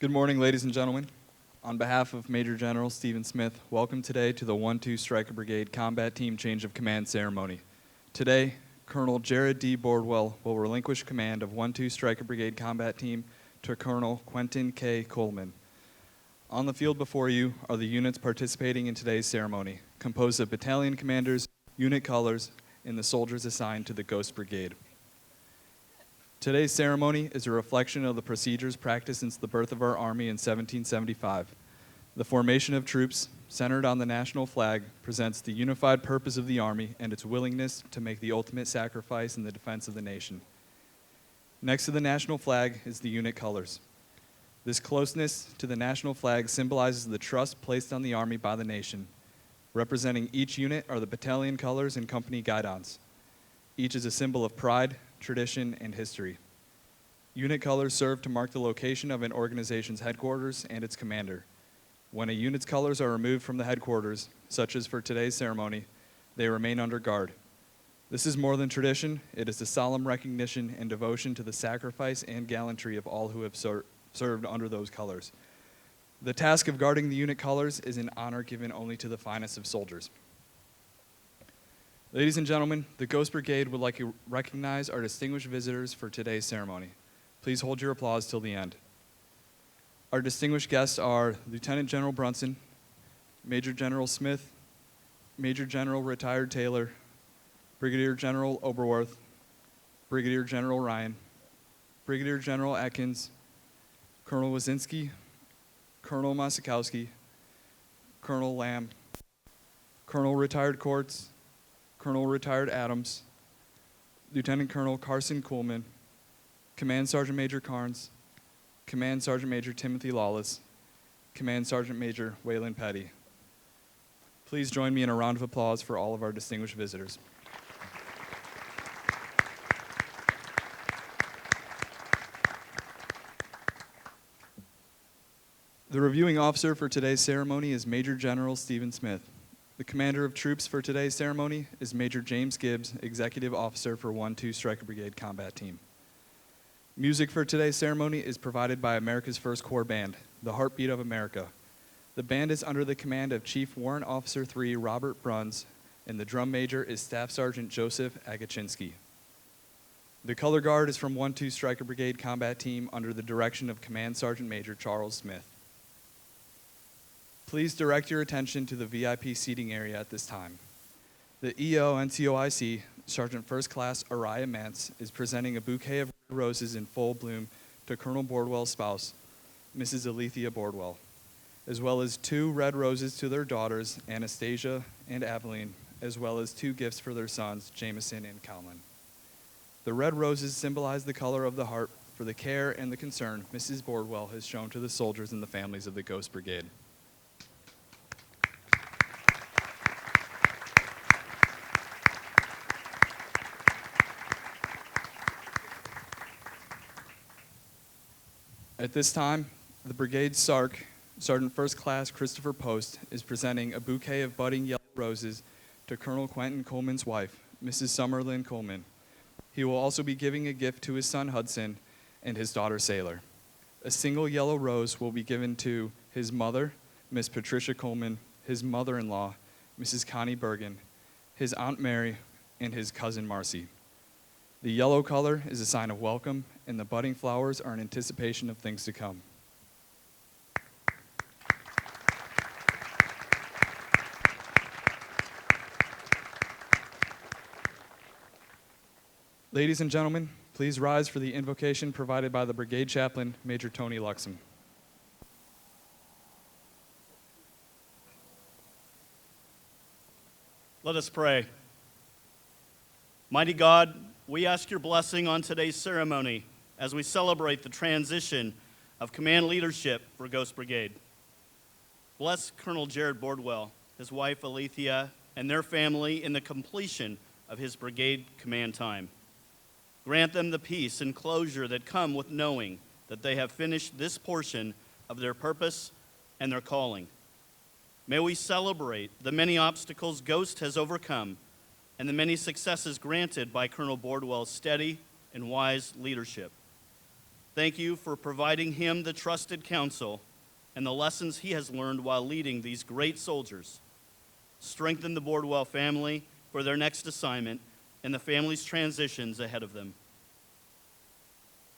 Good morning, ladies and gentlemen. On behalf of Major General Stephen Smith, welcome today to the 1-2 Stryker Brigade Combat Team Change of Command Ceremony. Today, Colonel Jared D. Bordwell will relinquish command of 1-2 Stryker Brigade Combat Team to Colonel Quentin K. Coleman. On the field before you are the units participating in today's ceremony, composed of battalion commanders, unit colors, and the soldiers assigned to the Ghost Brigade. Today's ceremony is a reflection of the procedures practiced since the birth of our Army in 1775. The formation of troops, centered on the national flag, presents the unified purpose of the Army and its willingness to make the ultimate sacrifice in the defense of the nation. Next to the national flag is the unit colors. This closeness to the national flag symbolizes the trust placed on the Army by the nation. Representing each unit are the battalion colors and company guidons. Each is a symbol of pride, tradition, and history. Unit colors serve to mark the location of an organization's headquarters and its commander. When a unit's colors are removed from the headquarters, such as for today's ceremony, they remain under guard. This is more than tradition, it is a solemn recognition and devotion to the sacrifice and gallantry of all who have served under those colors. The task of guarding the unit colors is an honor given only to the finest of soldiers. Ladies and gentlemen, the Ghost Brigade would like to recognize our distinguished visitors for today's ceremony. Please hold your applause till the end. Our distinguished guests are Lieutenant General Brunson, Major General Smith, Major General Retired Taylor, Brigadier General Oberworth, Brigadier General Ryan, Brigadier General Atkins, Colonel Wazinski, Colonel Masikowski, Colonel Lamb, Colonel Retired Courts, Colonel Retired Adams, Lieutenant Colonel Carson Coolman, Command Sergeant Major Carnes, Command Sergeant Major Timothy Lawless, Command Sergeant Major Waylon Petty. Please join me in a round of applause for all of our distinguished visitors. The reviewing officer for today's ceremony is Major General Stephen Smith. The commander of troops for today's ceremony is Major James Gibbs, Executive Officer for 1-2 Stryker Brigade Combat Team. Music for today's ceremony is provided by America's First Corps Band, the Heartbeat of America. The band is under the command of Chief Warrant Officer 3 Robert Bruns, and the drum major is Staff Sergeant Joseph Agachinsky. The color guard is from 1-2 Stryker Brigade Combat Team under the direction of Command Sergeant Major Charles Smith. Please direct your attention to the VIP seating area at this time. The EO NCOIC, Sergeant First Class Araya Mance, is presenting a bouquet of roses in full bloom to Colonel Bordwell's spouse, Mrs. Alethea Bordwell, as well as 2 red roses to their daughters, Anastasia and Aveline, as well as 2 gifts for their sons, Jameson and Calvin. The red roses symbolize the color of the heart for the care and the concern Mrs. Bordwell has shown to the soldiers and the families of the Ghost Brigade. At this time, the Brigade SARC, Sergeant First Class Christopher Post, is presenting a bouquet of budding yellow roses to Colonel Quentin Coleman's wife, Mrs. Summerlin Coleman. He will also be giving a gift to his son Hudson and his daughter Sailor. A single yellow rose will be given to his mother, Miss Patricia Coleman, his mother-in-law, Mrs. Connie Bergen, his Aunt Mary, and his cousin Marcy. The yellow color is a sign of welcome, and the budding flowers are in anticipation of things to come. Ladies and gentlemen, please rise for the invocation provided by the Brigade Chaplain, Major Tony Luxem. Let us pray. Mighty God, we ask your blessing on today's ceremony as we celebrate the transition of command leadership for Ghost Brigade. Bless Colonel Jared Bordwell, his wife Alethea, and their family in the completion of his brigade command time. Grant them the peace and closure that come with knowing that they have finished this portion of their purpose and their calling. May we celebrate the many obstacles Ghost has overcome and the many successes granted by Colonel Bordwell's steady and wise leadership. Thank you for providing him the trusted counsel and the lessons he has learned while leading these great soldiers. Strengthen the Bordwell family for their next assignment and the family's transitions ahead of them.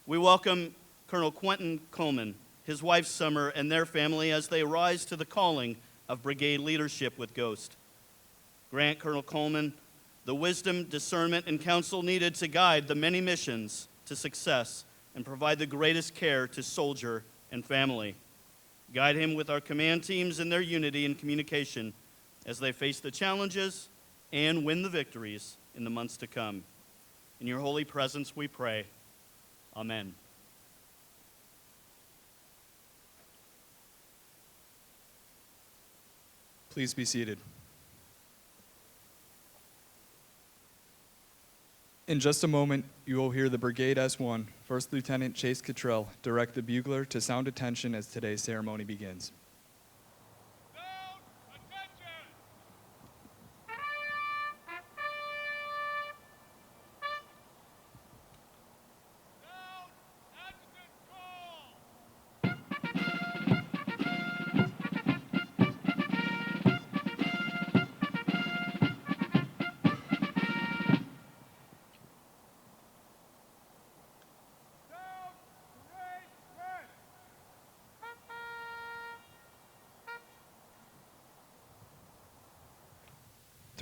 We welcome Colonel Quentin Coleman, his wife Summer, and their family as they rise to the calling of brigade leadership with Ghost. Grant Colonel Coleman the wisdom, discernment, and counsel needed to guide the many missions to success and provide the greatest care to soldier and family. Guide him with our command teams in their unity and communication as they face the challenges and win the victories in the months to come. In your holy presence we pray. Amen. Please be seated. In just a moment, you will hear the Brigade S1, First Lieutenant Chase Cottrell, direct the bugler to sound attention as today's ceremony begins.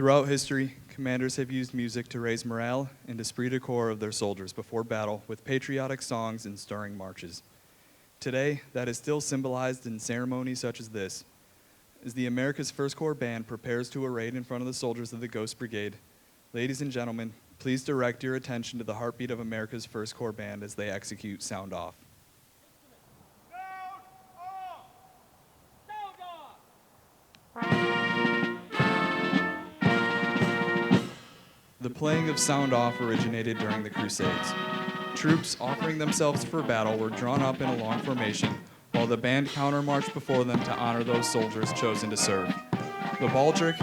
Throughout history, commanders have used music to raise morale and esprit de corps of their soldiers before battle with patriotic songs and stirring marches. Today, that is still symbolized in ceremonies such as this. As the America's First Corps Band prepares to array in front of the soldiers of the Ghost Brigade, ladies and gentlemen, please direct your attention to the heartbeat of America's First Corps Band as they execute Sound Off. The playing of Sound Off originated during the Crusades. Troops offering themselves for battle were drawn up in a long formation, while the band countermarched before them to honor those soldiers chosen to serve. The baldric,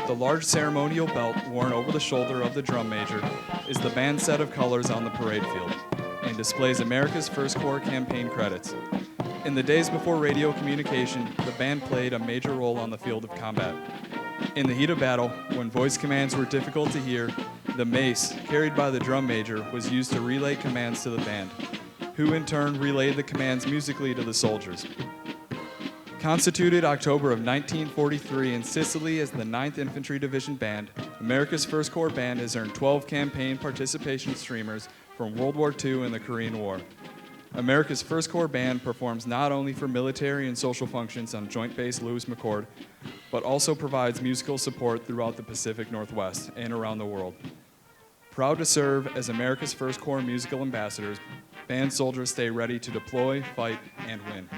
the large ceremonial belt worn over the shoulder of the drum major, is the band's set of colors on the parade field and displays America's First Corps campaign credits. In the days before radio communication, the band played a major role on the field of combat. In the heat of battle, when voice commands were difficult to hear, the mace, carried by the drum major, was used to relay commands to the band, who in turn relayed the commands musically to the soldiers. Constituted October of 1943 in Sicily as the 9th Infantry Division Band, America's First Corps Band has earned 12 campaign participation streamers from World War II and the Korean War. America's First Corps Band performs not only for military and social functions on Joint Base Lewis McChord, but also provides musical support throughout the Pacific Northwest and around the world. Proud to serve as America's First Corps musical ambassadors, band soldiers stay ready to deploy, fight, and win.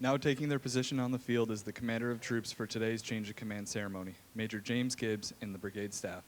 Now taking their position on the field is the commander of troops for today's change of command ceremony, Major James Gibbs and the brigade staff.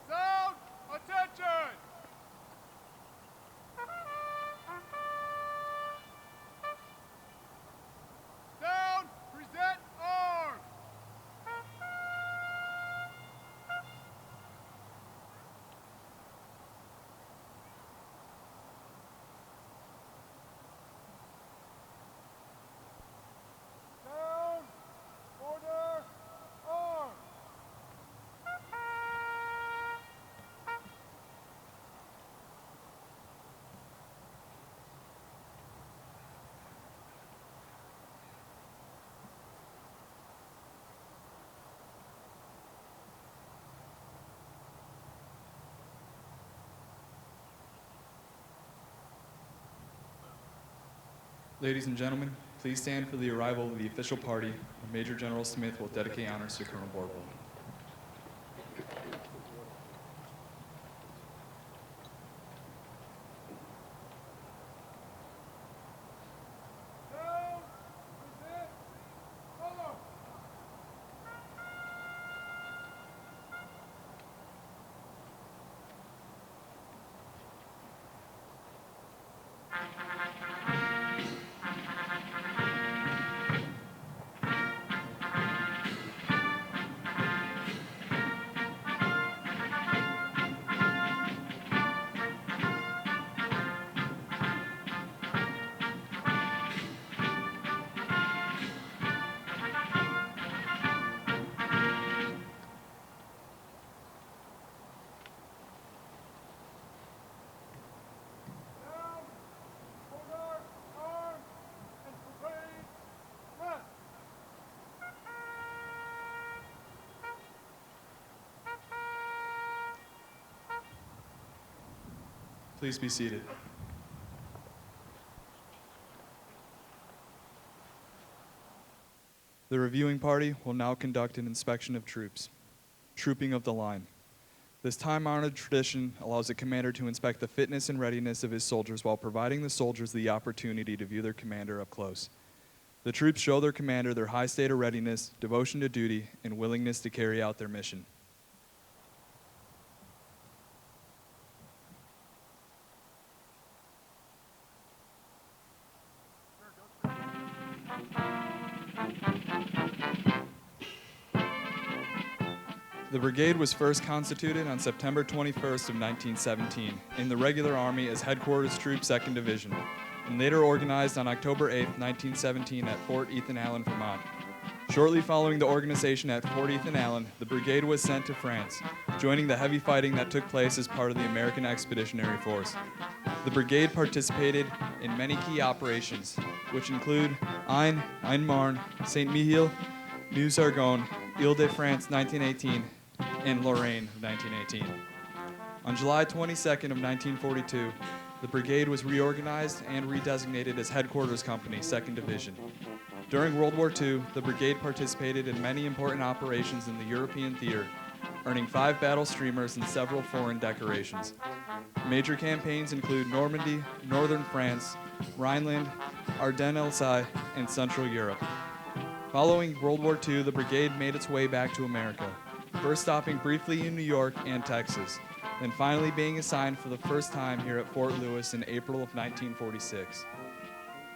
Sound! Attention! Sound! Present arms! Sound! Order! Arms! Ladies and gentlemen, please stand for the arrival of the official party, and Major General Smith will dedicate honors to Colonel Bordwell. Sound! Present arms! Down, order, arms, and parade left. Please be seated. The reviewing party will now conduct an inspection of troops. Trooping of the line. This time-honored tradition allows the commander to inspect the fitness and readiness of his soldiers while providing the soldiers the opportunity to view their commander up close. The troops show their commander their high state of readiness, devotion to duty, and willingness to carry out their mission. The brigade was first constituted on September 21st of 1917 in the regular army as Headquarters Troop 2nd Division, and later organized on October 8, 1917 at Fort Ethan Allen, Vermont. Shortly following the organization at Fort Ethan Allen, the brigade was sent to France, joining the heavy fighting that took place as part of the American Expeditionary Force. The brigade participated in many key operations, which include Aisne, Aisne-Marne, Saint-Mihiel, Meuse-Argonne, Ile-de-France 1918, and Lorraine of 1918. On July 22nd of 1942, the brigade was reorganized and redesignated as Headquarters Company, 2nd Division. During World War II, the brigade participated in many important operations in the European theater, earning 5 battle streamers and several foreign decorations. Major campaigns include Normandy, Northern France, Rhineland, Ardennes-Alsace, and Central Europe. Following World War II, the brigade made its way back to America, first stopping briefly in New York and Texas, then finally being assigned for the first time here at Fort Lewis in April of 1946.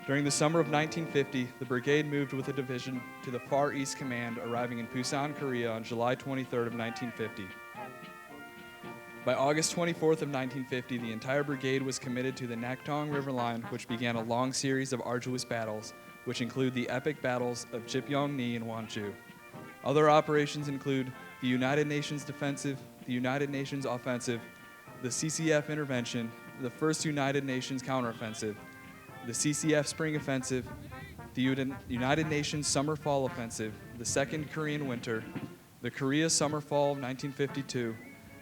During the summer of 1950, the brigade moved with a division to the Far East Command, arriving in Busan, Korea on July 23rd of 1950. By August 24th of 1950, the entire brigade was committed to the Nakhtong River line, which began a long series of arduous battles, which include the epic battles of Chipyong-ni and Wonju. Other operations include the United Nations Defensive, the United Nations Offensive, the CCF Intervention, the First United Nations Counteroffensive, the CCF Spring Offensive, the United Nations Summer-Fall Offensive, the Second Korean Winter, the Korea Summer-Fall of 1952,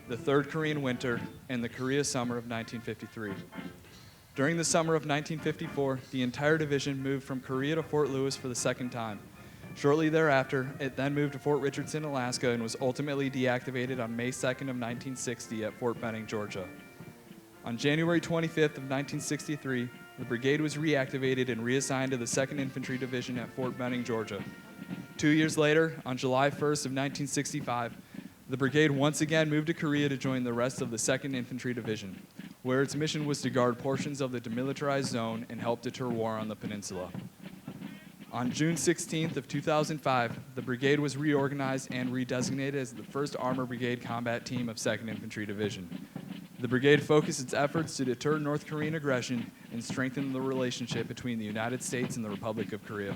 the Third Korean Winter, and the Korea Summer of 1953. During the summer of 1954, the entire division moved from Korea to Fort Lewis for the second time. Shortly thereafter, it then moved to Fort Richardson, Alaska, and was ultimately deactivated on May 2nd of 1960 at Fort Benning, Georgia. On January 25th of 1963, the brigade was reactivated and reassigned to the 2nd Infantry Division at Fort Benning, Georgia. 2 years later, on July 1st of 1965, the brigade once again moved to Korea to join the rest of the 2nd Infantry Division, where its mission was to guard portions of the demilitarized zone and help deter war on the peninsula. On June 16th of 2005, the brigade was reorganized and redesignated as the 1st Armored Brigade Combat Team of 2nd Infantry Division. The brigade focused its efforts to deter North Korean aggression and strengthen the relationship between the United States and the Republic of Korea.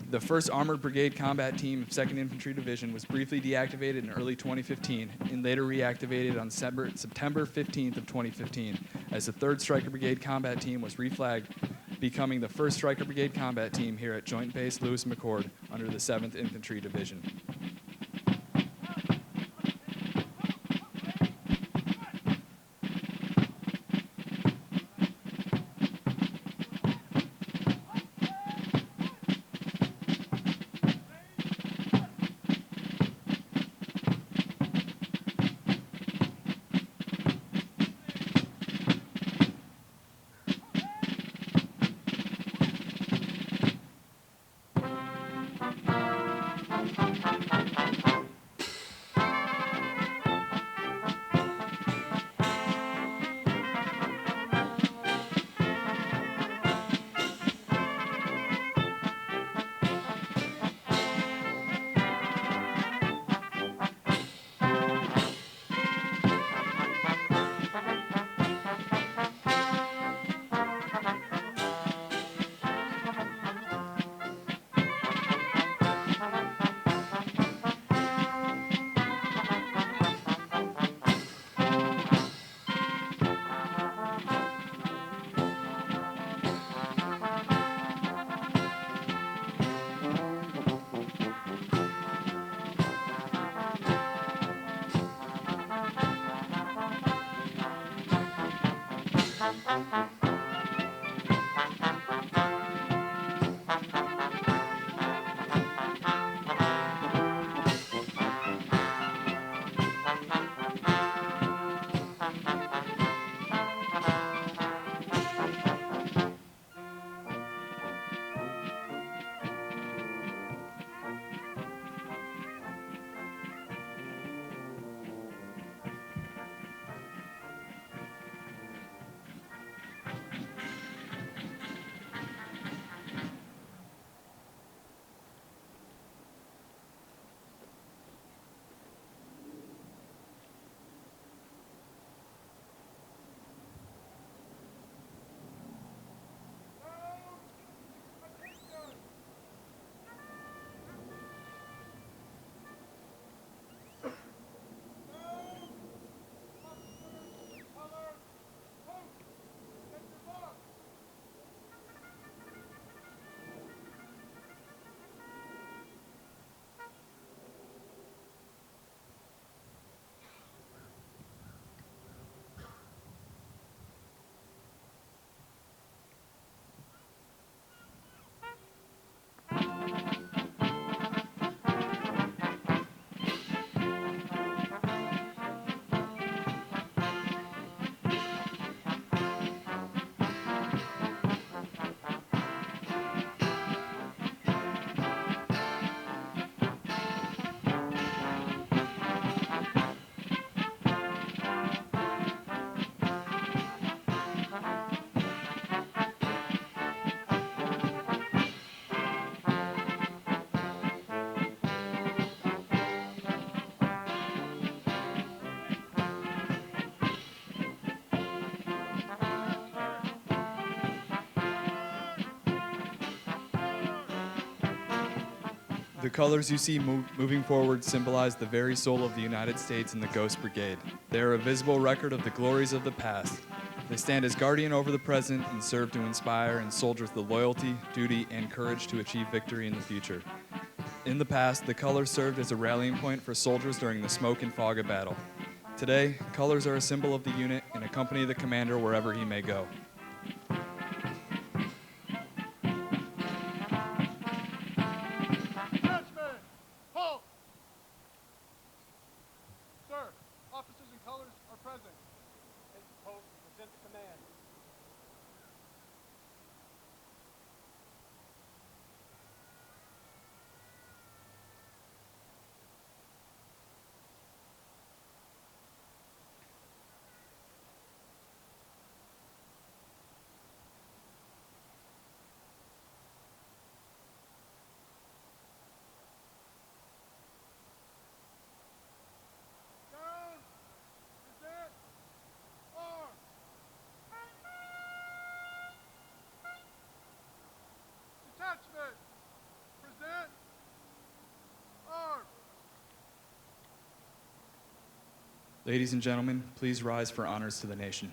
The 1st Armored Brigade Combat Team of 2nd Infantry Division was briefly deactivated in early 2015 and later reactivated on September 15th of 2015 as the 3rd Stryker Brigade Combat Team was reflagged, becoming the 1st Stryker Brigade Combat Team here at Joint Base Lewis McChord under the 7th Infantry Division. The colors you see moving forward symbolize the very soul of the United States and the Ghost Brigade. They are a visible record of the glories of the past. They stand as guardian over the present and serve to inspire in soldiers the loyalty, duty, and courage to achieve victory in the future. In the past, the colors served as a rallying point for soldiers during the smoke and fog of battle. Today, colors are a symbol of the unit and accompany the commander wherever he may go. Detachment! Halt! Sir, officers and colors are present. Take the post and present the command. Down! Present! Arms! Detachment! Present! Arms! Ladies and gentlemen, please rise for honors to the nation.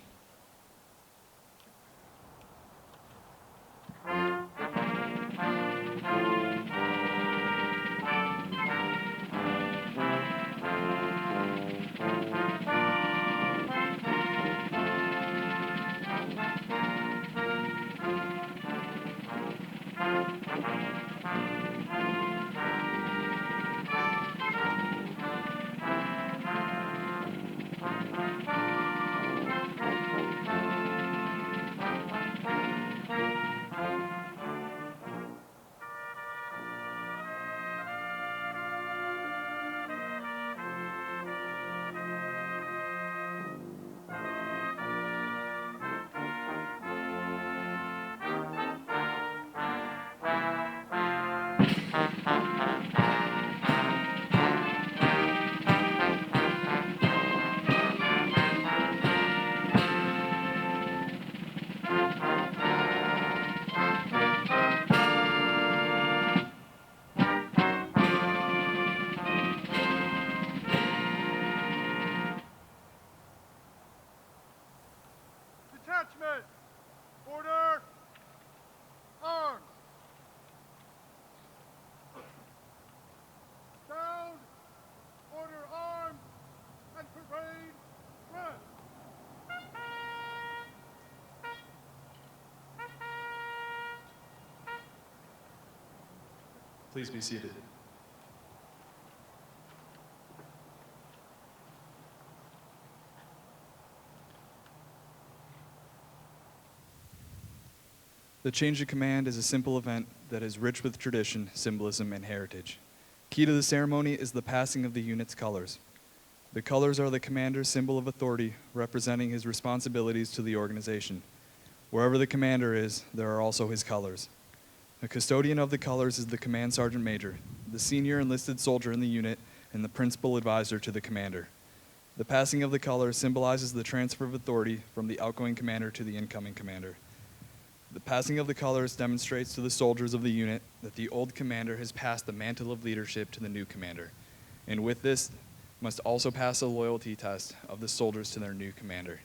Detachment! Order! Arms! Sound! Order arms! And parade! Rest! Please be seated. The change of command is a simple event that is rich with tradition, symbolism, and heritage. Key to the ceremony is the passing of the unit's colors. The colors are the commander's symbol of authority, representing his responsibilities to the organization. Wherever the commander is, there are also his colors. The custodian of the colors is the command sergeant major, the senior enlisted soldier in the unit, and the principal advisor to the commander. The passing of the colors symbolizes the transfer of authority from the outgoing commander to the incoming commander. The passing of the colors demonstrates to the soldiers of the unit that the old commander has passed the mantle of leadership to the new commander, and with this must also pass a loyalty test of the soldiers to their new commander.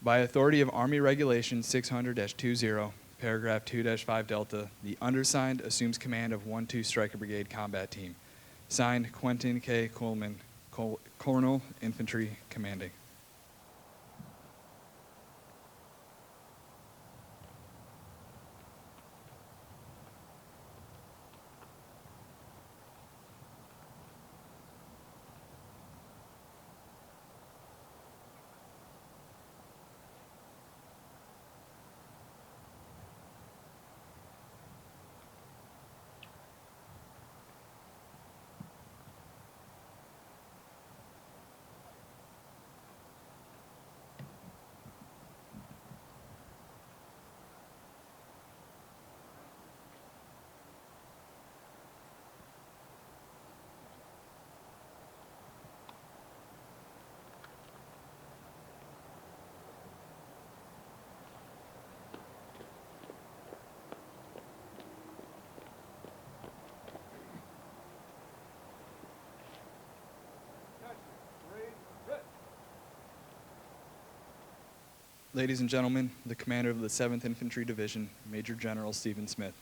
By authority of Army Regulation 600-20, paragraph 2-5 Delta, the undersigned assumes command of 1-2 Stryker Brigade Combat Team. Signed, Quentin K. Coleman, Colonel, Infantry, Commanding. Ladies and gentlemen, the commander of the 7th Infantry Division, Major General Stephen Smith.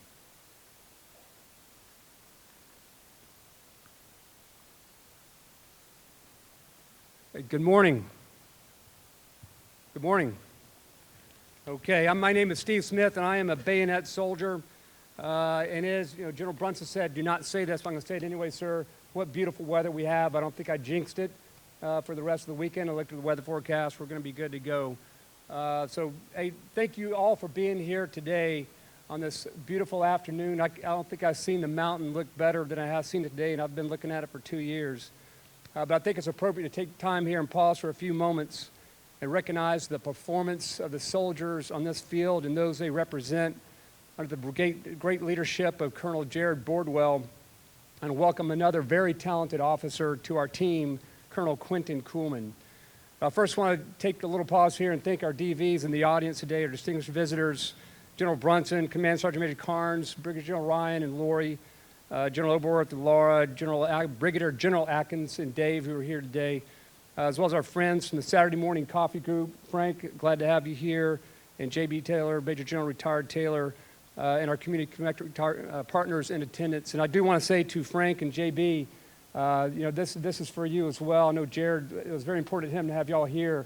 Hey, good morning. Good morning. Okay, my name is Steve Smith, and I am a bayonet soldier. And as General Brunson said, do not say this, but I'm going to say it anyway, sir. What beautiful weather we have. I don't think I jinxed it for the rest of the weekend. I looked at the weather forecast. We're going to be good to go. So hey, thank you all for being here today on this beautiful afternoon. I don't think I've seen the mountain look better than I have seen it today, and I've been looking at it for 2 years. But I think it's appropriate to take time here and pause for a few moments and recognize the performance of the soldiers on this field and those they represent under the brigade, great leadership of Colonel Jared Bordwell, and welcome another very talented officer to our team, Colonel Quentin Kuhlman. I first want to take a little pause here and thank our DVs in the audience today, our distinguished visitors, General Brunson, Command Sergeant Major Carnes, Brigadier General Ryan and Lori, General Oberworth and Laura, Brigadier General Atkins and Dave, who are here today, as well as our friends from the Saturday Morning Coffee Group. Frank, glad to have you here, and J.B. Taylor, Major General Retired Taylor, and our community partners in attendance. And I do want to say to Frank and J.B., this is for you as well. I know Jared, it was very important to him to have y'all here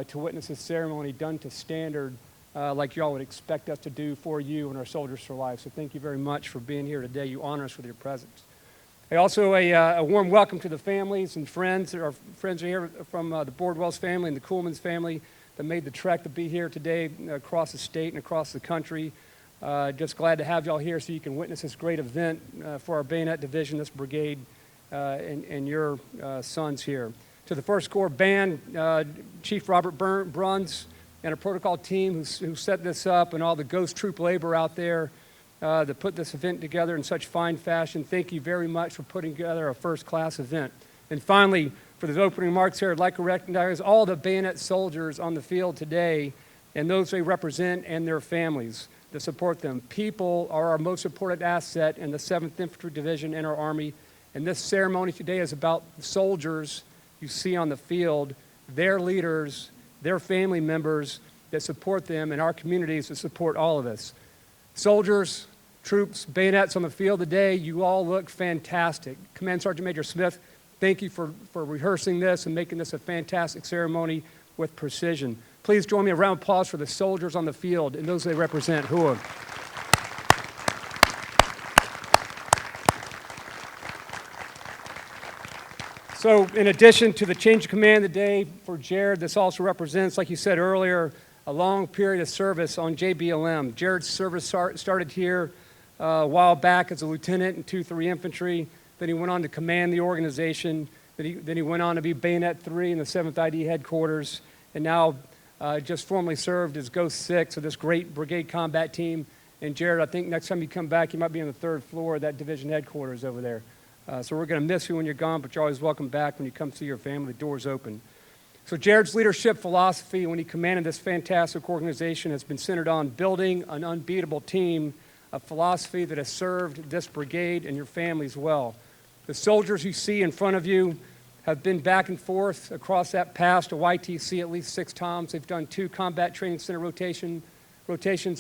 to witness this ceremony done to standard like y'all would expect us to do for you and our Soldiers for Life. So thank you very much for being here today. You honor us with your presence. Hey, also a warm welcome to the families and friends. Our friends are here from the Bordwell's family and the Kuhlman's family that made the trek to be here today across the state and across the country. Just glad to have y'all here so you can witness this great event for our bayonet division, this brigade, and your sons here. To the 1st Corps Band, Chief Robert Bruns and a protocol team who set this up, and all the Ghost Troop labor out there that put this event together in such fine fashion. Thank you very much for putting together a first-class event. And finally, for the opening remarks here, I'd like to recognize all the bayonet soldiers on the field today and those they represent and their families to support them. People are our most important asset in the 7th Infantry Division and our Army. And this ceremony today is about the soldiers you see on the field, their leaders, their family members that support them, and our communities that support all of us. Soldiers, troops, bayonets on the field today, you all look fantastic. Command Sergeant Major Smith, thank you for rehearsing this and making this a fantastic ceremony with precision. Please join me in a round of applause for the soldiers on the field and those they represent. Hua. So in addition to the change of command today for Jared, this also represents, like you said earlier, a long period of service on JBLM. Jared's service started here a while back as a lieutenant in 2-3 Infantry. Then he went on to command the organization. Then he went on to be Bayonet 3 in the 7th ID headquarters, and now just formally served as Ghost 6 of this great brigade combat team. And Jared, I think next time you come back, you might be on the 3rd floor of that division headquarters over there. So we're going to miss you when you're gone, but you're always welcome back when you come see your family. The door's open. So Jared's leadership philosophy when he commanded this fantastic organization has been centered on building an unbeatable team, a philosophy that has served this brigade and your families well. The soldiers you see in front of you have been back and forth across that pass to YTC at least 6 times. They've done 2 combat training center rotations,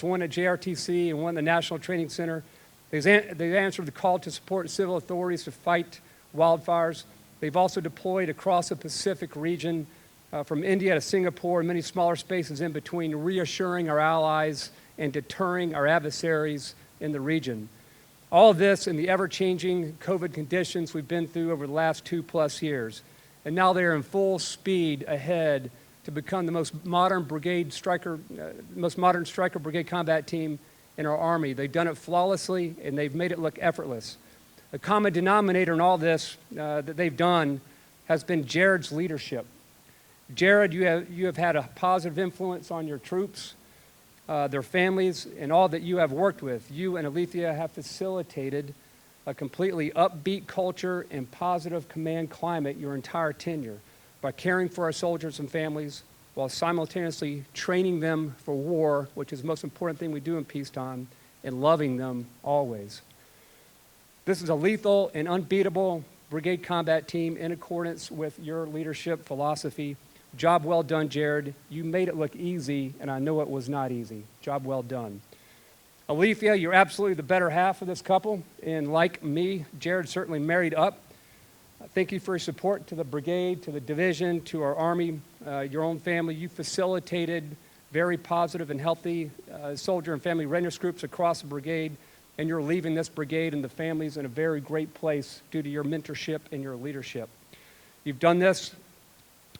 one at JRTC and one at the National Training Center. They've answered the call to support civil authorities to fight wildfires. They've also deployed across the Pacific region from India to Singapore and many smaller spaces in between, reassuring our allies and deterring our adversaries in the region. All of this in the ever-changing COVID conditions we've been through over the last 2+ years. And now they are in full speed ahead to become the most modern striker brigade combat team in our Army. They've done it flawlessly, and they've made it look effortless. A common denominator in all this that they've done has been Jared's leadership. Jared, you have had a positive influence on your troops, their families, and all that you have worked with. You and Alethea have facilitated a completely upbeat culture and positive command climate your entire tenure by caring for our soldiers and families while simultaneously training them for war, which is the most important thing we do in peacetime, and loving them always. This is a lethal and unbeatable brigade combat team in accordance with your leadership philosophy. Job well done, Jared. You made it look easy, and I know it was not easy. Job well done. Alethea, you're absolutely the better half of this couple, and like me, Jared certainly married up. Thank you for your support to the brigade, to the division, to our Army, your own family. You facilitated very positive and healthy soldier and family readiness groups across the brigade, and you're leaving this brigade and the families in a very great place due to your mentorship and your leadership. You've done this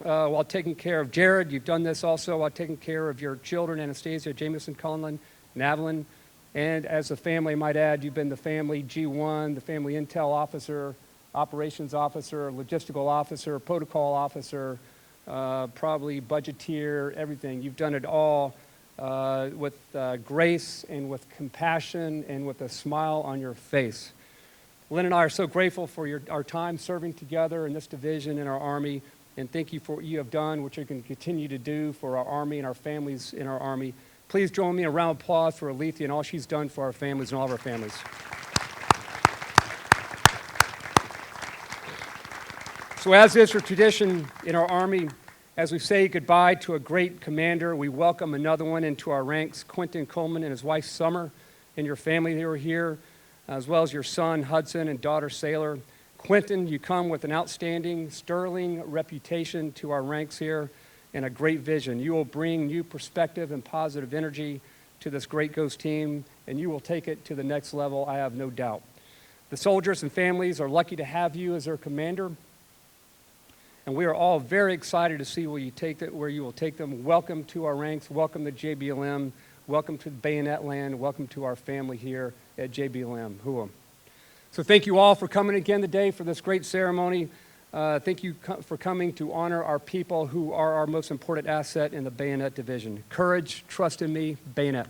while taking care of Jared. You've done this also while taking care of your children, Anastasia, Jameson, Conlon, and Avalyn. And as a family, I might add, you've been the family G1, the family intel officer, operations officer, logistical officer, protocol officer, probably budgeteer, everything. You've done it all with grace and with compassion and with a smile on your face. Lynn and I are so grateful for our time serving together in this division in our Army, and thank you for what you have done, what you're going to continue to do for our Army and our families in our Army. Please join me in a round of applause for Alethea and all she's done for our families and all of our families. So as is our tradition in our Army, as we say goodbye to a great commander, we welcome another one into our ranks, Quentin Coleman and his wife Summer, and your family who are here, as well as your son Hudson and daughter Sailor. Quentin, you come with an outstanding, sterling reputation to our ranks here and a great vision. You will bring new perspective and positive energy to this great Ghost team, and you will take it to the next level, I have no doubt. The soldiers and families are lucky to have you as their commander, and we are all very excited to see where you will take them. Welcome to our ranks. Welcome to JBLM. Welcome to Bayonet Land. Welcome to our family here at JBLM. Hua. So thank you all for coming again today for this great ceremony. Thank you for coming to honor our people who are our most important asset in the Bayonet Division. Courage, trust in me, Bayonet.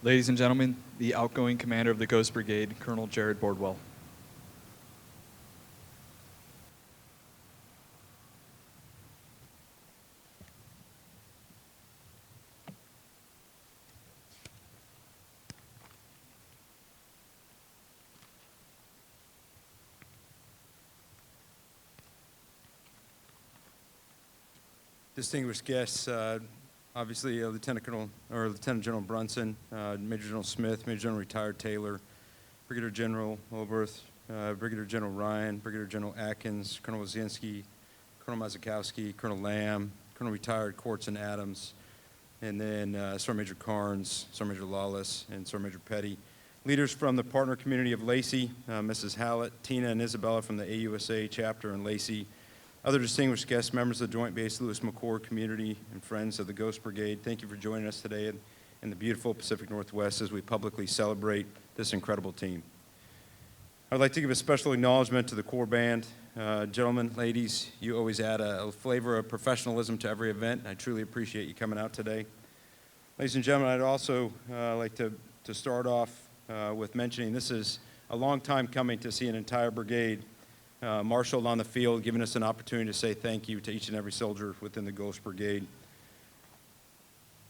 Ladies and gentlemen, the outgoing commander of the Ghost Brigade, Colonel Jared Bordwell. Distinguished guests, obviously Lieutenant General Brunson, Major General Smith, Major General Retired Taylor, Brigadier General Oberth, Brigadier General Ryan, Brigadier General Atkins, Colonel Wazinski, Colonel Mazakowski, Colonel Lamb, Colonel Retired Quartz and Adams, and then Sergeant Major Carnes, Sergeant Major Lawless, and Sergeant Major Petty. Leaders from the partner community of Lacey, Mrs. Hallett, Tina and Isabella from the AUSA chapter in Lacey, other distinguished guests, members of the Joint Base Lewis McChord community, and friends of the Ghost Brigade, thank you for joining us today in the beautiful Pacific Northwest as we publicly celebrate this incredible team. I'd like to give a special acknowledgement to the Corps Band. Gentlemen, ladies, you always add a flavor of professionalism to every event. I truly appreciate you coming out today. Ladies and gentlemen, I'd also like to start off with mentioning this is a long time coming to see an entire brigade marshaled on the field, giving us an opportunity to say thank you to each and every soldier within the Ghost Brigade.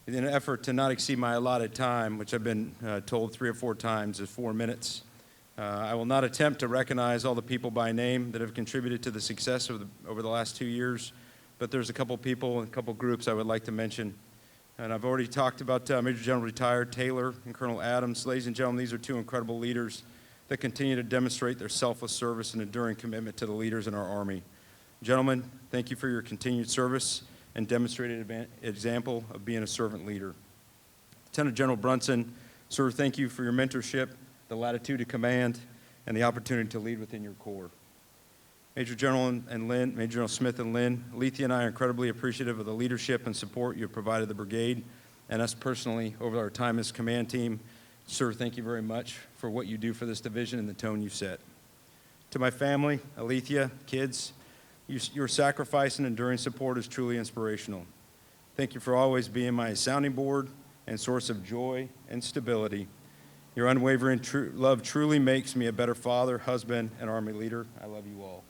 In an effort to not exceed my allotted time, which I've been told 3 or 4 times is 4 minutes, I will not attempt to recognize all the people by name that have contributed to the success over the last 2 years, but there's a couple people and a couple groups I would like to mention. And I've already talked about Major General Retired Taylor and Colonel Adams. Ladies and gentlemen, these are 2 incredible leaders that continue to demonstrate their selfless service and enduring commitment to the leaders in our Army. Gentlemen, thank you for your continued service and demonstrated example of being a servant leader. Lieutenant General Brunson, sir, thank you for your mentorship, the latitude to command, and the opportunity to lead within your Corps. Major General and Lynn, Major General Smith and Lynn, Alethea and I are incredibly appreciative of the leadership and support you have provided the brigade and us personally over our time as command team. Sir, thank you very much for what you do for this division and the tone you set. To my family, Alethea, kids, your sacrifice and enduring support is truly inspirational. Thank you for always being my sounding board and source of joy and stability. Your unwavering love truly makes me a better father, husband, and Army leader. I love you all.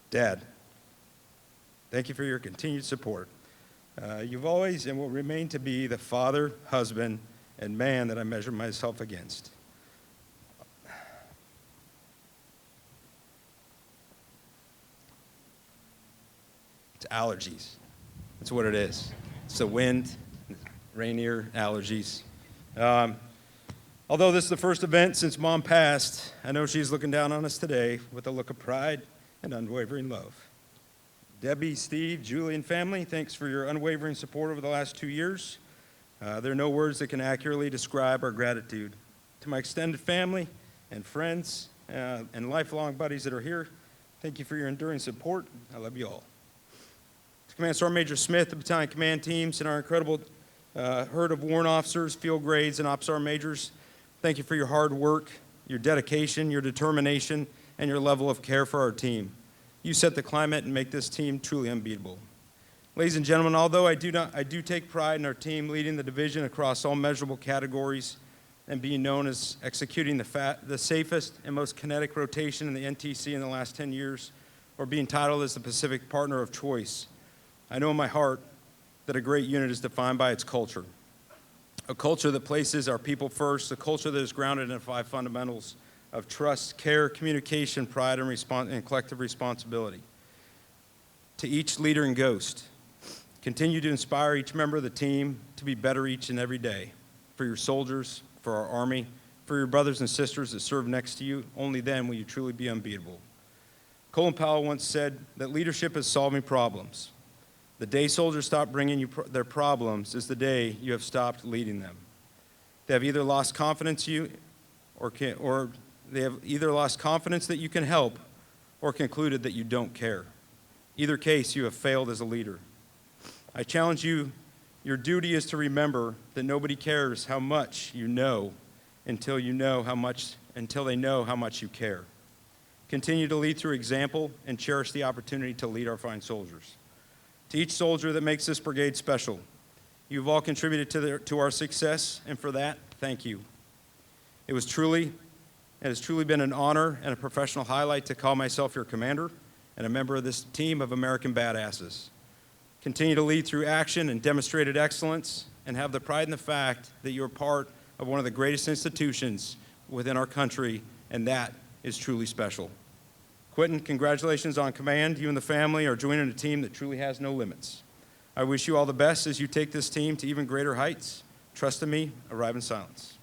Dad, Thank you for your continued support. You've always and will remain to be the father, husband, and man that I measure myself against. It's allergies. That's what it is. It's the wind, rainier, allergies. Although this is the first event since Mom passed, I know she's looking down on us today with a look of pride and unwavering love. Debbie, Steve, Julie, and family, thanks for your unwavering support over the last 2 years. There are no words that can accurately describe our gratitude. To my extended family and friends and lifelong buddies that are here, thank you for your enduring support. I love you all. To Command Sergeant Major Smith, the battalion command teams, and our incredible herd of warrant officers, field grades, and ops sergeant majors, thank you for your hard work, your dedication, your determination, and your level of care for our team. You set the climate and make this team truly unbeatable. Ladies and gentlemen, although I do take pride in our team leading the division across all measurable categories and being known as executing the safest and most kinetic rotation in the NTC in the last 10 years, or being titled as the Pacific Partner of Choice, I know in my heart that a great unit is defined by its culture. A culture that places our people first, a culture that is grounded in 5 fundamentals of trust, care, communication, pride, and collective responsibility. To each leader in Ghost, continue to inspire each member of the team to be better each and every day. For your soldiers, for our Army, for your brothers and sisters that serve next to you, only then will you truly be unbeatable. Colin Powell once said that leadership is solving problems. The day soldiers stop bringing you their problems is the day you have stopped leading them. They have either lost confidence in you or they have either lost confidence that you can help or concluded that you don't care. Either case, you have failed as a leader. I challenge you, your duty is to remember that nobody cares how much you know until they know how much you care. Continue to lead through example and cherish the opportunity to lead our fine soldiers. To each soldier that makes this brigade special, you've all contributed to our success, and for that, thank you. It has truly been an honor and a professional highlight to call myself your commander and a member of this team of American badasses. Continue to lead through action and demonstrated excellence, and have the pride in the fact that you're part of one of the greatest institutions within our country, and that is truly special. Quentin, congratulations on command. You and the family are joining a team that truly has no limits. I wish you all the best as you take this team to even greater heights. Trust in me, arrive in silence.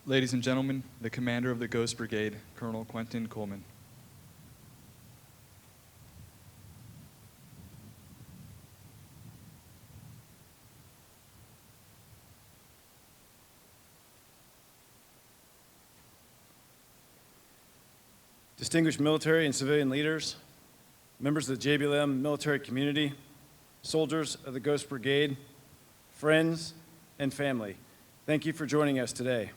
Ladies and gentlemen, the commander of the Ghost Brigade, Colonel Quentin Coleman. Distinguished military and civilian leaders, members of the JBLM military community, soldiers of the Ghost Brigade, friends, and family, thank you for joining us today.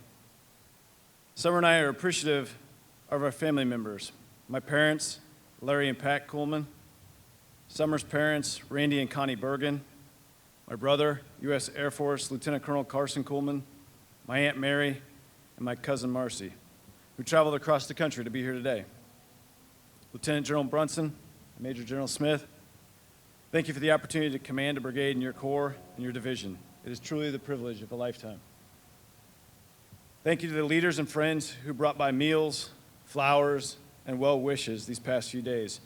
Summer and I are appreciative of our family members, my parents, Larry and Pat Coleman, Summer's parents, Randy and Connie Bergen, my brother, U.S. Air Force Lieutenant Colonel Carson Coleman, my Aunt Mary, and my cousin Marcy, who traveled across the country to be here today. Lieutenant General Brunson, Major General Smith, thank you for the opportunity to command a brigade in your corps and your division. It is truly the privilege of a lifetime. Thank you to the leaders and friends who brought by meals, flowers, and well wishes these past few days.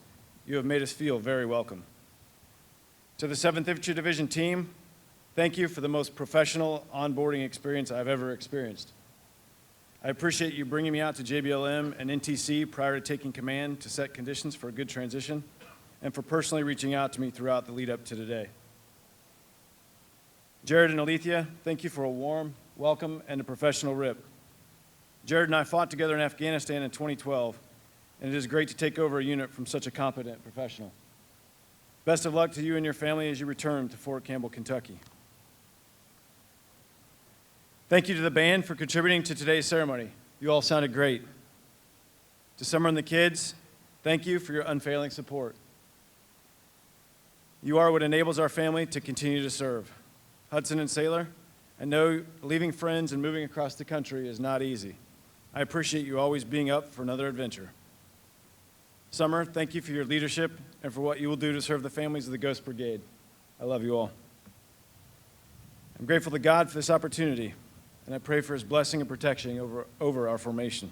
You have made us feel very welcome. To the 7th Infantry Division team, thank you for the most professional onboarding experience I've ever experienced. I appreciate you bringing me out to JBLM and NTC prior to taking command to set conditions for a good transition, and for personally reaching out to me throughout the lead up to today. Jared and Alethea, thank you for a warm welcome and a professional rip. Jared and I fought together in Afghanistan in 2012, and it is great to take over a unit from such a competent professional. Best of luck to you and your family as you return to Fort Campbell, Kentucky. Thank you to the band for contributing to today's ceremony. You all sounded great. To Summer and the kids, thank you for your unfailing support. You are what enables our family to continue to serve. Hudson and Sailor, I know leaving friends and moving across the country is not easy. I appreciate you always being up for another adventure. Summer, thank you for your leadership and for what you will do to serve the families of the Ghost Brigade. I love you all. I'm grateful to God for this opportunity, and I pray for his blessing and protection over our formation.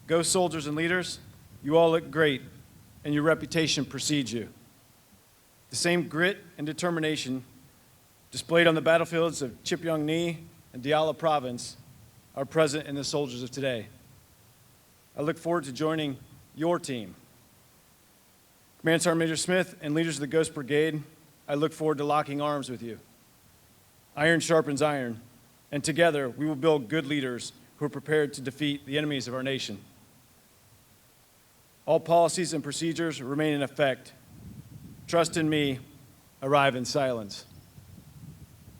Ghost soldiers and leaders, you all look great, and your reputation precedes you. The same grit and determination displayed on the battlefields of Chipyong-Ni and Diyala Province are present in the soldiers of today. I look forward to joining your team. Command Sergeant Major Smith and leaders of the Ghost Brigade, I look forward to locking arms with you. Iron sharpens iron, and together we will build good leaders who are prepared to defeat the enemies of our nation. All policies and procedures remain in effect. Trust in me, arrive in silence.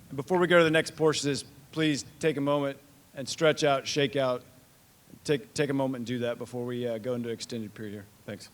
And before we go to the next portions, please take a moment and stretch out, shake out. Take a moment and do that before we go into an extended period here. Thanks.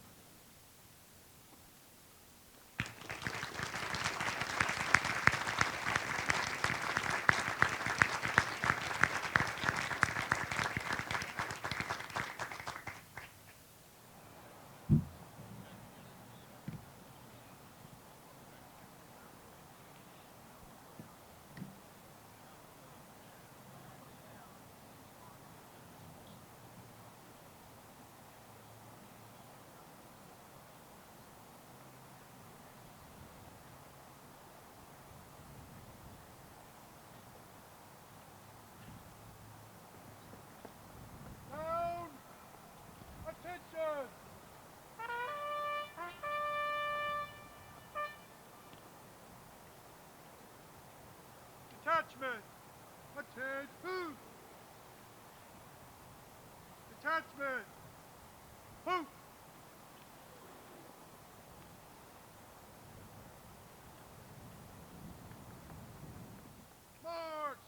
Down! Attention! Detachment! Attention! Detachment! Move! March!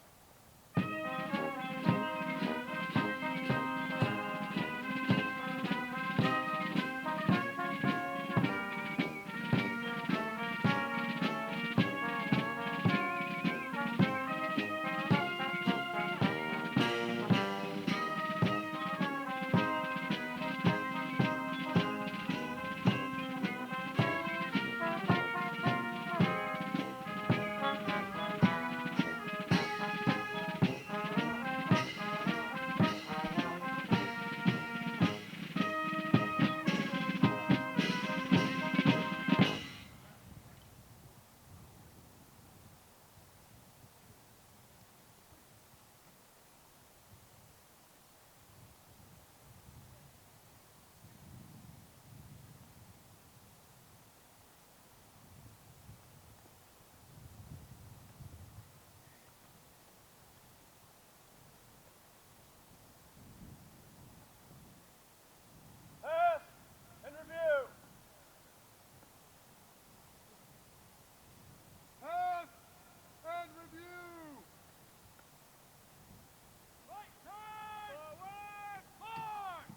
Pass and review. Pass and review. Right side. Forward. March.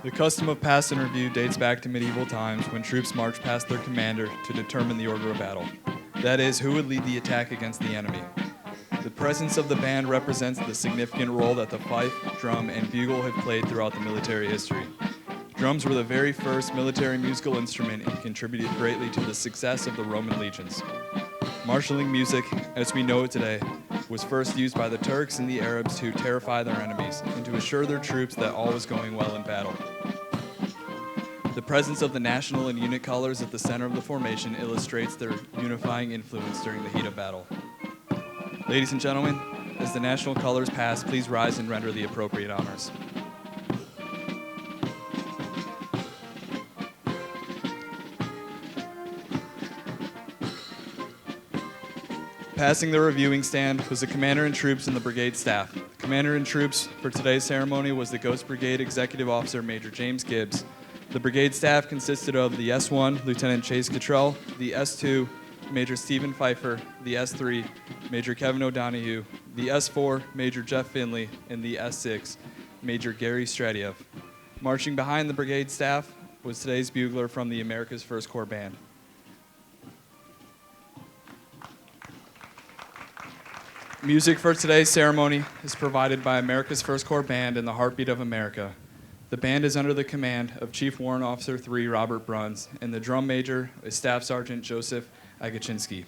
The custom of pass and review dates back to medieval times when troops marched past their commander to determine the order of battle. That is, who would lead the attack against the enemy. The presence of the band represents the significant role that the fife, drum, and bugle have played throughout the military history. Drums were the very first military musical instrument and contributed greatly to the success of the Roman legions. Marshalling music, as we know it today, was first used by the Turks and the Arabs to terrify their enemies and to assure their troops that all was going well in battle. The presence of the national and unit colors at the center of the formation illustrates their unifying influence during the heat of battle. Ladies and gentlemen, as the national colors pass, please rise and render the appropriate honors. Passing the reviewing stand was the commander and troops and the brigade staff. The commander and troops for today's ceremony was the Ghost Brigade Executive Officer Major James Gibbs. The brigade staff consisted of the S1, Lieutenant Chase Cottrell, the S2, Major Stephen Pfeiffer, the S3, Major Kevin O'Donohue, the S4, Major Jeff Finley, and the S6, Major Gary Stradiev. Marching behind the brigade staff was today's bugler from the America's First Corps Band. Music for today's ceremony is provided by America's First Corps Band and the Heartbeat of America. The band is under the command of Chief Warrant Officer 3 Robert Bruns, and the drum major is Staff Sergeant Joseph Agachinsky.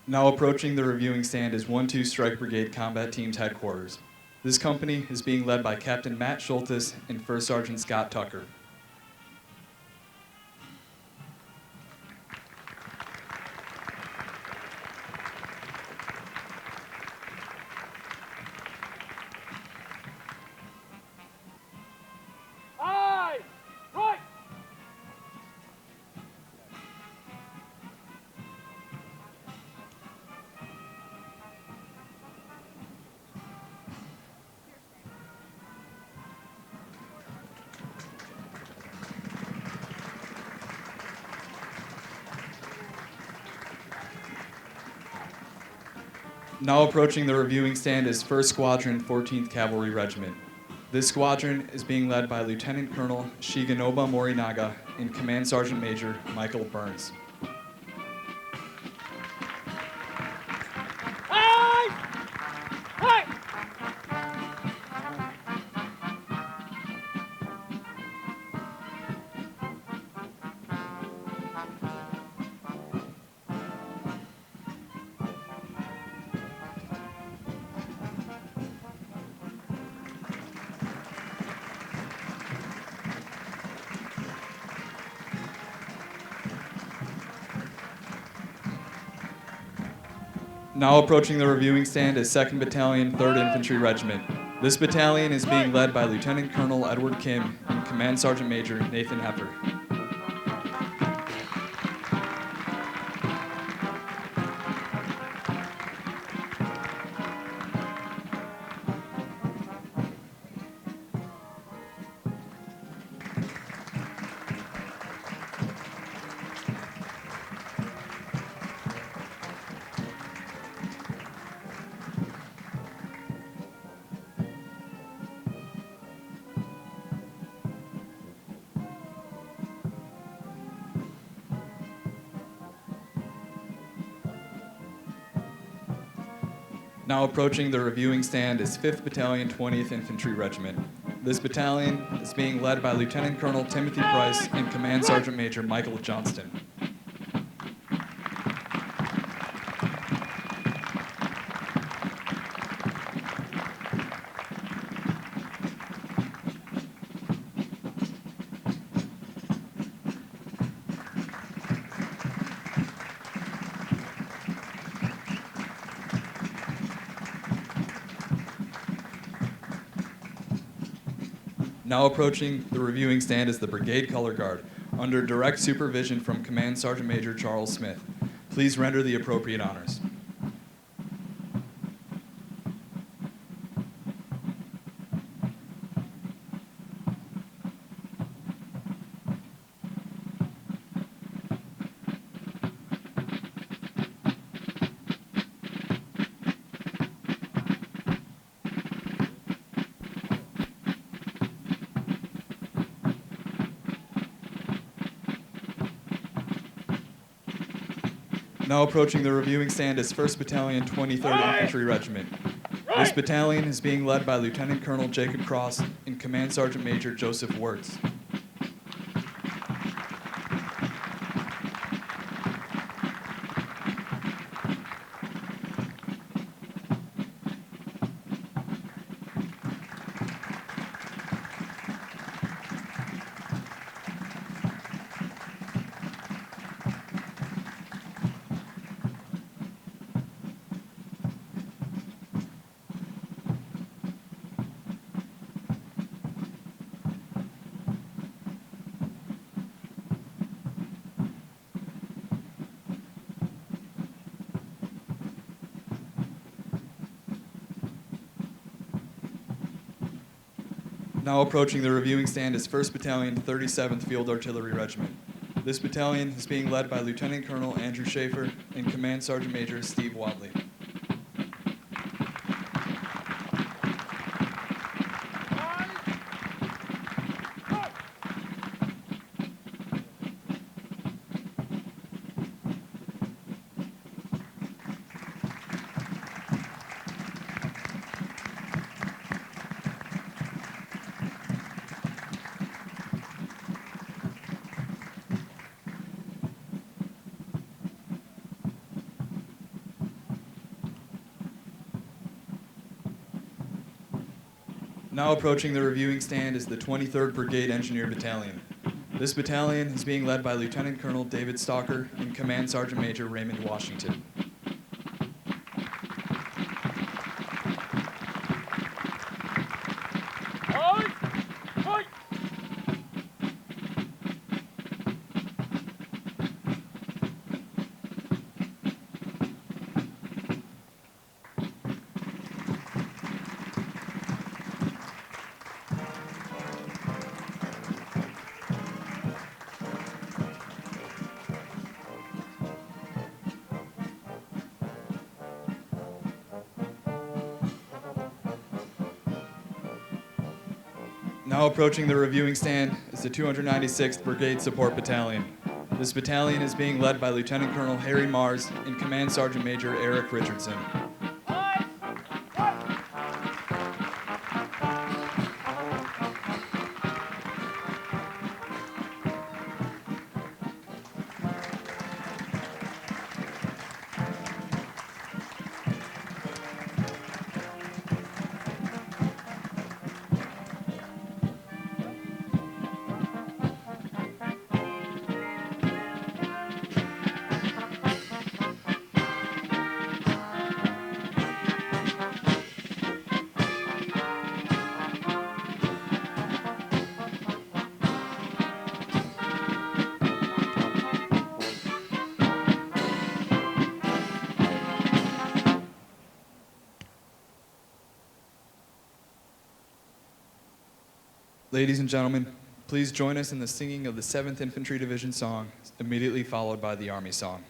Now approaching the reviewing stand is 1-2 Strike Brigade Combat Team's headquarters. This company is being led by Captain Matt Schultes and First Sergeant Scott Tucker. Eyes! Right! Now approaching the reviewing stand is 1st Squadron, 14th Cavalry Regiment. This squadron is being led by Lieutenant Colonel Shigenobu Morinaga and Command Sergeant Major Michael Burns. Eyes! Right! Now approaching the reviewing stand is 2nd Battalion, 3rd Infantry Regiment. This battalion is being led by Lieutenant Colonel Edward Kim and Command Sergeant Major Nathan Hepper. Now approaching the reviewing stand is 5th Battalion, 20th Infantry Regiment. This battalion is being led by Lieutenant Colonel Timothy Price and Command Sergeant Major Michael Johnston. Now approaching the reviewing stand is the Brigade Color Guard, under direct supervision from Command Sergeant Major Charles Smith. Please render the appropriate honors. Now approaching the reviewing stand is 1st Battalion, 23rd Infantry Regiment. This battalion is being led by Lieutenant Colonel Jacob Cross and Command Sergeant Major Joseph Wirtz. Now approaching the reviewing stand is 1st Battalion, 37th Field Artillery Regiment. This battalion is being led by Lieutenant Colonel Andrew Schaefer and Command Sergeant Major Steve Wadley. Now approaching the reviewing stand is the 23rd Brigade Engineer Battalion. This battalion is being led by Lieutenant Colonel David Stalker and Command Sergeant Major Raymond Washington. Aye! Aye! Now approaching the reviewing stand is the 296th Brigade Support Battalion. This battalion is being led by Lieutenant Colonel Harry Mars and Command Sergeant Major Eric Richardson. Aye! Aye! Ladies and gentlemen, please join us in the singing of the 7th Infantry Division song, immediately followed by the Army song.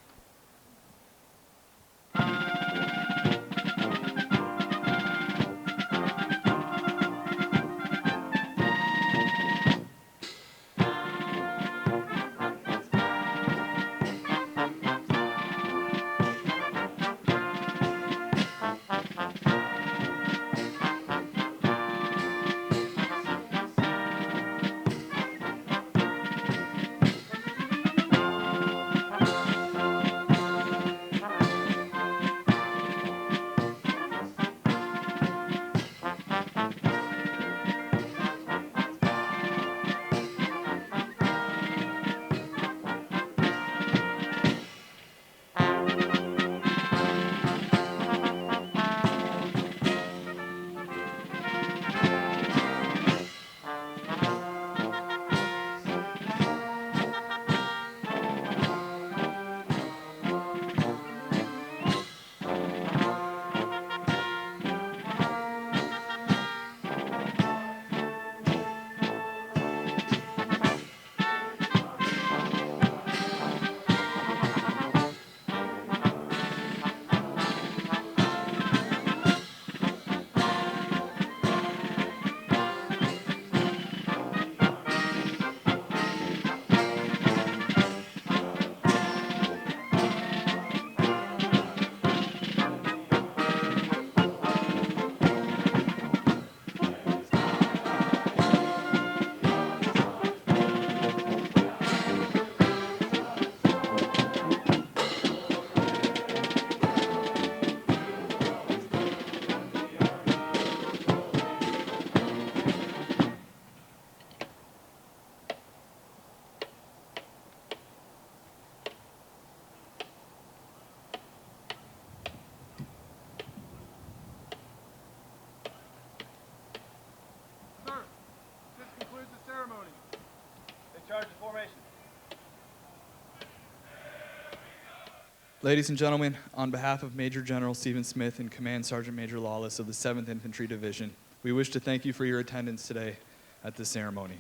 Ladies and gentlemen, on behalf of Major General Stephen Smith and Command Sergeant Major Lawless of the 7th Infantry Division, we wish to thank you for your attendance today at this ceremony.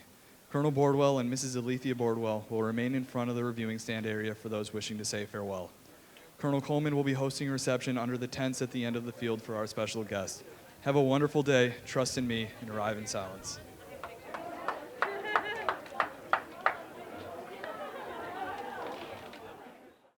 Colonel Bordwell and Mrs. Alethea Bordwell will remain in front of the reviewing stand area for those wishing to say farewell. Colonel Coleman will be hosting a reception under the tents at the end of the field for our special guest. Have a wonderful day, trust in me, and arrive in silence.